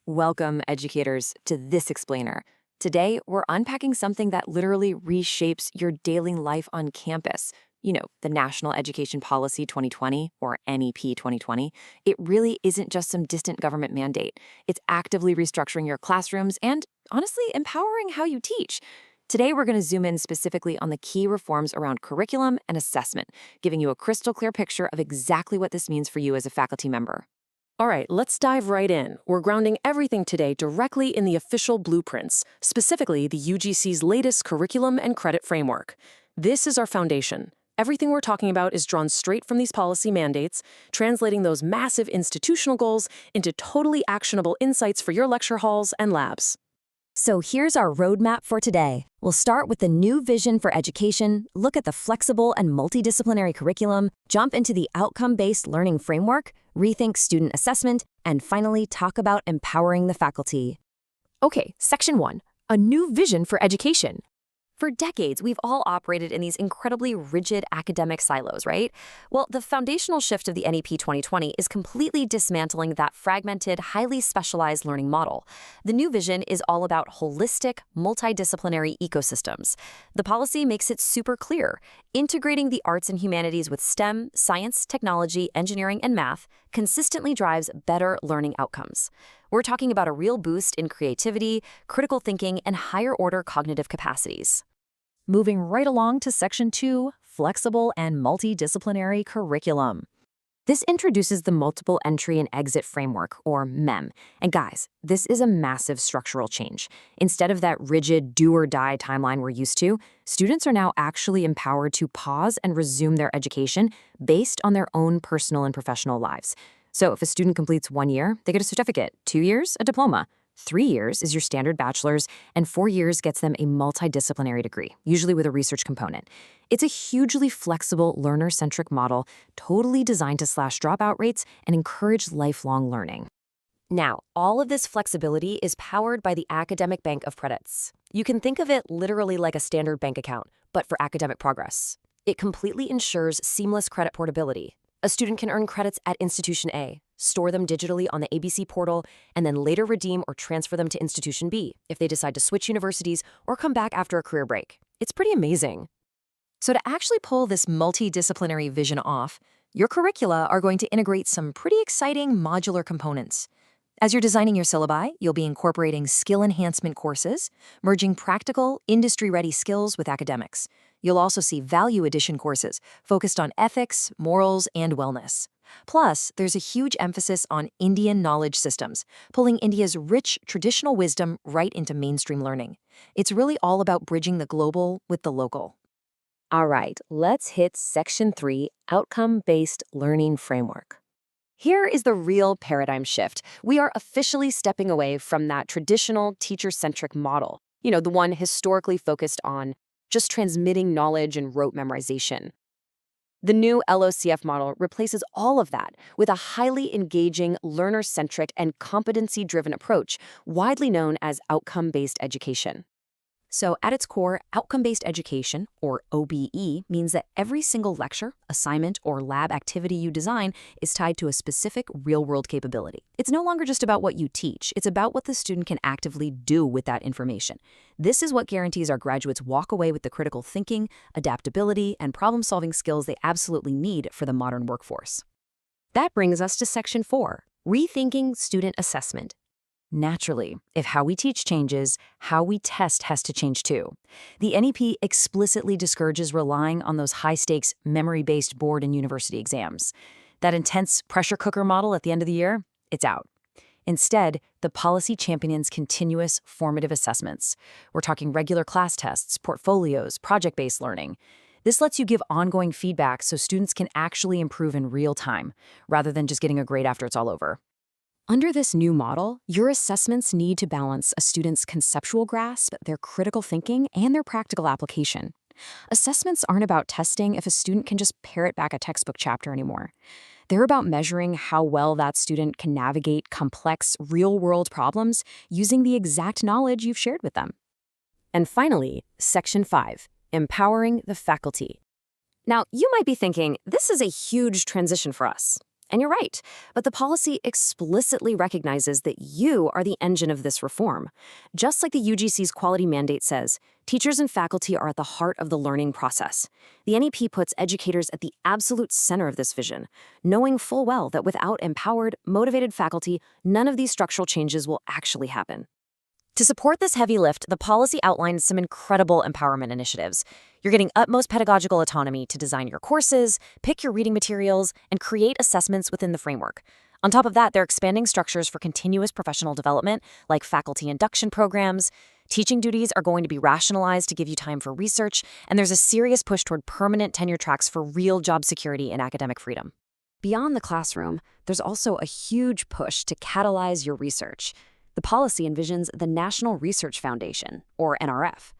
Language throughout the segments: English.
Welcome, educators, to this explainer. Today, we're unpacking something that literally reshapes your daily life on campus. The National Education Policy 2020, or NEP 2020. It really isn't just some distant government mandate. It's actively restructuring your classrooms and, honestly, empowering how you teach. Today, we're going to zoom in specifically on the key reforms around curriculum and assessment, giving you a crystal clear picture of exactly what this means for you as a faculty member. All right, let's dive right in. We're grounding everything today directly in the official blueprints, specifically the UGC's latest curriculum and credit framework. This is our foundation. Everything we're talking about is drawn straight from these policy mandates, translating those massive institutional goals into totally actionable insights for your lecture halls and labs. So here's our roadmap for today. We'll start with the new vision for education, look at the flexible and multidisciplinary curriculum, jump into the outcome-based learning framework, rethink student assessment, and finally talk about empowering the faculty. Okay, Section 1, a new vision for education. For decades, we've all operated in these incredibly rigid academic silos, right? Well, the foundational shift of the NEP 2020 is completely dismantling that fragmented, highly specialized learning model. The new vision is all about holistic, multidisciplinary ecosystems. The policy makes it super clear. Integrating the arts and humanities with STEM, science, technology, engineering, and math consistently drives better learning outcomes. We're talking about a real boost in creativity, critical thinking, and higher-order cognitive capacities. Moving right along to Section 2, flexible and multidisciplinary curriculum. This introduces the Multiple Entry and Exit Framework, or MEM. And guys, this is a massive structural change. Instead of that rigid do-or-die timeline we're used to, students are now actually empowered to pause and resume their education based on their own personal and professional lives. So if a student completes 1 year, they get a certificate, 2 years, a diploma. 3 years is your standard bachelor's, and 4 years gets them a multidisciplinary degree, usually with a research component. It's a hugely flexible, learner-centric model, totally designed to slash dropout rates and encourage lifelong learning. Now, all of this flexibility is powered by the Academic Bank of Credits. You can think of it literally like a standard bank account, but for academic progress. It completely ensures seamless credit portability. A student can earn credits at Institution A, store them digitally on the ABC portal, and then later redeem or transfer them to Institution B if they decide to switch universities or come back after a career break. It's pretty amazing. So to actually pull this multidisciplinary vision off, your curricula are going to integrate some pretty exciting modular components. As you're designing your syllabi, you'll be incorporating skill enhancement courses, merging practical, industry-ready skills with academics. You'll also see value addition courses focused on ethics, morals, and wellness. Plus, there's a huge emphasis on Indian knowledge systems, pulling India's rich traditional wisdom right into mainstream learning. It's really all about bridging the global with the local. All right, let's hit Section 3, outcome-based learning framework. Here is the real paradigm shift. We are officially stepping away from that traditional teacher-centric model, the one historically focused on just transmitting knowledge and rote memorization. The new LOCF model replaces all of that with a highly engaging, learner-centric, and competency-driven approach, widely known as outcome-based education. So at its core, outcome-based education, or OBE, means that every single lecture, assignment, or lab activity you design is tied to a specific real-world capability. It's no longer just about what you teach, it's about what the student can actively do with that information. This is what guarantees our graduates walk away with the critical thinking, adaptability, and problem-solving skills they absolutely need for the modern workforce. That brings us to Section 4, rethinking student assessment. Naturally, if how we teach changes, how we test has to change too. The NEP explicitly discourages relying on those high-stakes, memory-based board and university exams. That intense pressure cooker model at the end of the year, it's out. Instead, the policy champions continuous formative assessments. We're talking regular class tests, portfolios, project-based learning. This lets you give ongoing feedback so students can actually improve in real time, rather than just getting a grade after it's all over. Under this new model, your assessments need to balance a student's conceptual grasp, their critical thinking, and their practical application. Assessments aren't about testing if a student can just parrot back a textbook chapter anymore. They're about measuring how well that student can navigate complex, real-world problems using the exact knowledge you've shared with them. And finally, Section 5, empowering the faculty. Now, you might be thinking, this is a huge transition for us. And you're right, but the policy explicitly recognizes that you are the engine of this reform. Just like the UGC's quality mandate says, teachers and faculty are at the heart of the learning process. The NEP puts educators at the absolute center of this vision, knowing full well that without empowered, motivated faculty, none of these structural changes will actually happen. To support this heavy lift, the policy outlines some incredible empowerment initiatives. You're getting utmost pedagogical autonomy to design your courses, pick your reading materials, and create assessments within the framework. On top of that, they're expanding structures for continuous professional development, like faculty induction programs. Teaching duties are going to be rationalized to give you time for research, and there's a serious push toward permanent tenure tracks for real job security and academic freedom. Beyond the classroom, there's also a huge push to catalyze your research. The policy envisions the National Research Foundation, or NRF.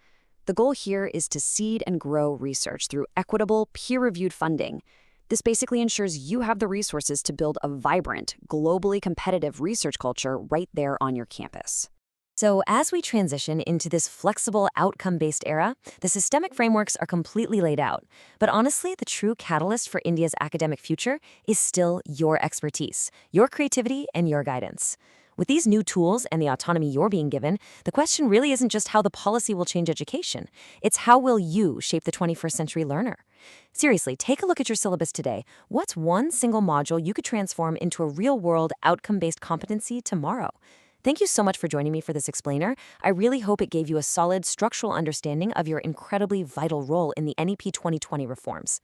The goal here is to seed and grow research through equitable, peer-reviewed funding. This basically ensures you have the resources to build a vibrant, globally competitive research culture right there on your campus. So as we transition into this flexible, outcome-based era, the systemic frameworks are completely laid out. But honestly, the true catalyst for India's academic future is still your expertise, your creativity, and your guidance. With these new tools and the autonomy you're being given, the question really isn't just how the policy will change education. It's how will you shape the 21st century learner? Seriously, take a look at your syllabus today. What's one single module you could transform into a real-world, outcome-based competency tomorrow? Thank you so much for joining me for this explainer. I really hope it gave you a solid structural understanding of your incredibly vital role in the NEP 2020 reforms.